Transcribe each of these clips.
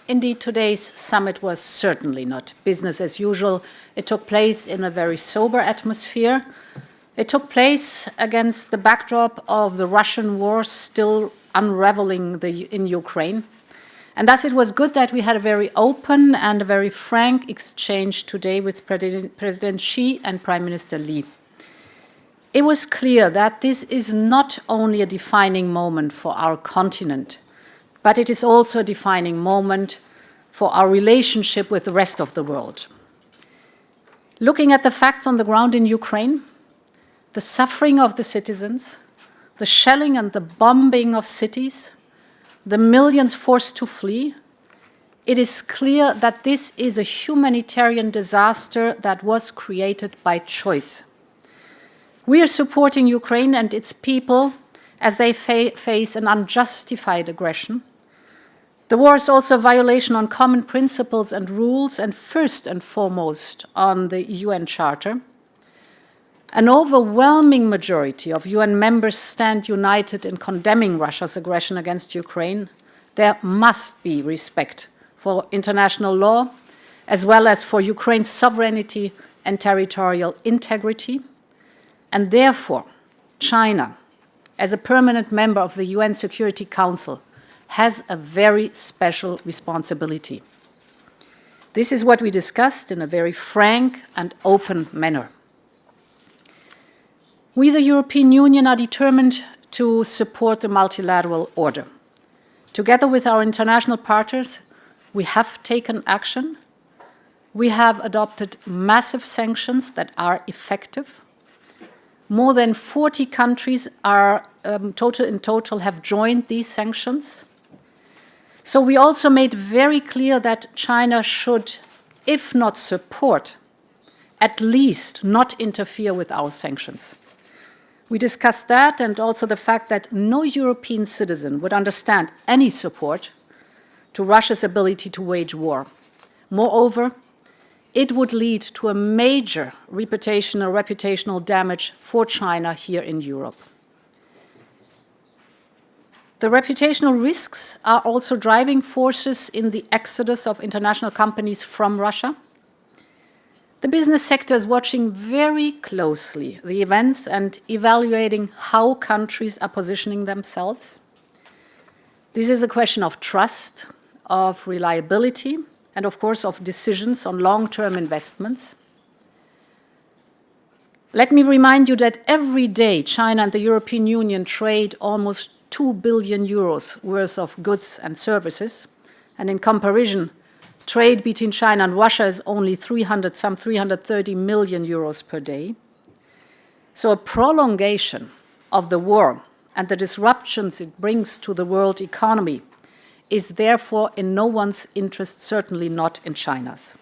Indeed, today's summit was certainly not business as usual. It took place in a very sober atmosphere. It took place against the backdrop of the Russian war still unraveling in Ukraine. And thus it was good that we had a very open and a very frank exchange today with President Xi and Prime Minister Li. It was clear that this is not only a defining moment for our continent, but it is also a defining moment for our relationship with the rest of the world. Looking at the facts on the ground in Ukraine, the suffering of the citizens, the shelling and the bombing of cities, the millions forced to flee, it is clear that this is a humanitarian disaster that was created by choice. We are supporting Ukraine and its people as they face an unjustified aggression. The war is also a violation on common principles and rules, and first and foremost on the UN Charter. An overwhelming majority of UN members stand united in condemning Russia's aggression against Ukraine. There must be respect for international law, as well as for Ukraine's sovereignty and territorial integrity. And therefore, China, as a permanent member of the UN Security Council, has a very special responsibility. This is what we discussed in a very frank and open manner. We, the European Union, are determined to support the multilateral order. Together with our international partners, we have taken action. We have adopted massive sanctions that are effective. More than 40 countries in total have joined these sanctions. So we also made very clear that China should, if not support, at least not interfere with our sanctions. We discussed that and also the fact that no European citizen would understand any support to Russia's ability to wage war. Moreover, it would lead to a major reputational damage for China here in Europe. The reputational risks are also driving forces in the exodus of international companies from Russia. The business sector is watching very closely the events and evaluating how countries are positioning themselves. This is a question of trust, of reliability, and of course of decisions on long-term investments. Let me remind you that every day China and the European Union trade almost 2 billion euros worth of goods and services, and in comparison, trade between China and Russia is only some 330 million euros per day. So a prolongation of the war and the disruptions it brings to the world economy is therefore in no one's interest, certainly not in China's.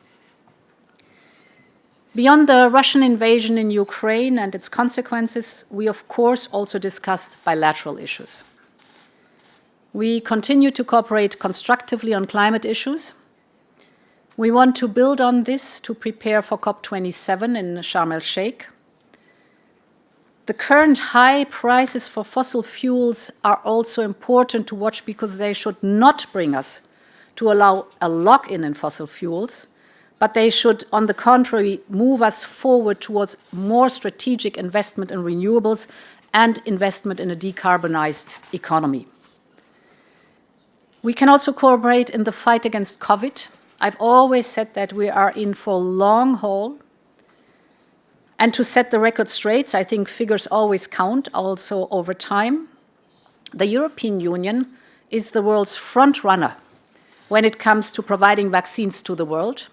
Beyond the Russian invasion in Ukraine and its consequences, we of course also discussed bilateral issues. We continue to cooperate constructively on climate issues. We want to build on this to prepare for COP27 in Sharm el-Sheikh. The current high prices for fossil fuels are also important to watch because they should not bring us to allow a lock-in in fossil fuels, but they should, on the contrary, move us forward towards more strategic investment in renewables and investment in a decarbonized economy. We can also cooperate in the fight against COVID. I've always said that we are in for long haul. And to set the record straight, I think figures always count, also over time. The European Union is the world's front runner when it comes to providing vaccines to the world.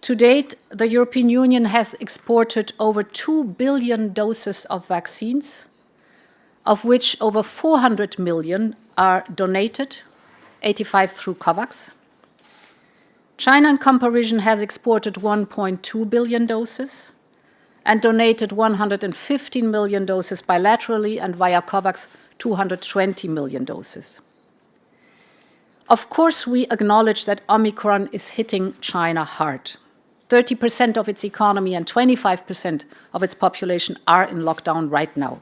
To date, the European Union has exported over 2 billion doses of vaccines, of which over 400 million are donated, 85 through COVAX. China, in comparison, has exported 1.2 billion doses and donated 115 million doses bilaterally, and via COVAX 220 million doses. Of course, we acknowledge that Omicron is hitting China hard. 30% of its economy and 25% of its population are in lockdown right now.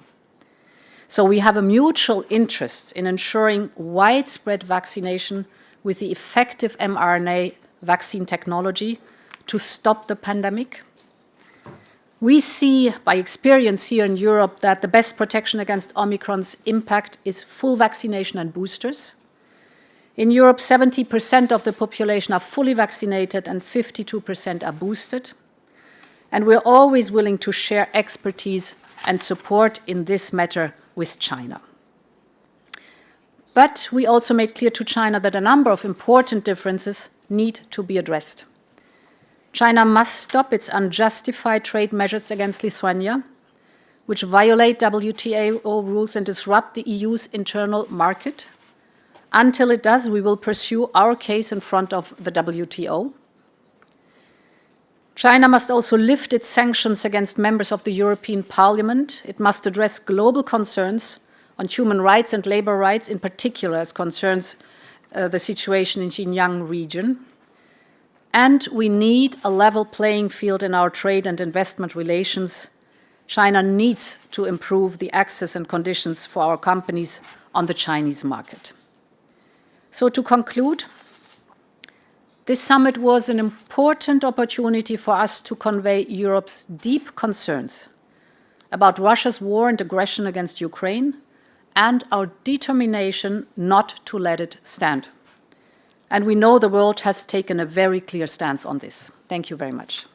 So we have a mutual interest in ensuring widespread vaccination with the effective mRNA vaccine technology to stop the pandemic. We see by experience here in Europe that the best protection against Omicron's impact is full vaccination and boosters. In Europe, 70% of the population are fully vaccinated and 52% are boosted. And we're always willing to share expertise and support in this matter with China. But we also made clear to China that a number of important differences need to be addressed. China must stop its unjustified trade measures against Lithuania, which violate WTO rules and disrupt the EU's internal market. Until it does, we will pursue our case in front of the WTO. China must also lift its sanctions against members of the European Parliament. It must address global concerns on human rights and labor rights, in particular as concerns the situation in Keqiang region. And we need a level playing field in our trade and investment relations. China needs to improve the access and conditions for our companies on the Chinese market. So to conclude, this summit was an important opportunity for us to convey Europe's deep concerns about Russia's war and aggression against Ukraine and our determination not to let it stand. And we know the world has taken a very clear stance on this. Thank you very much.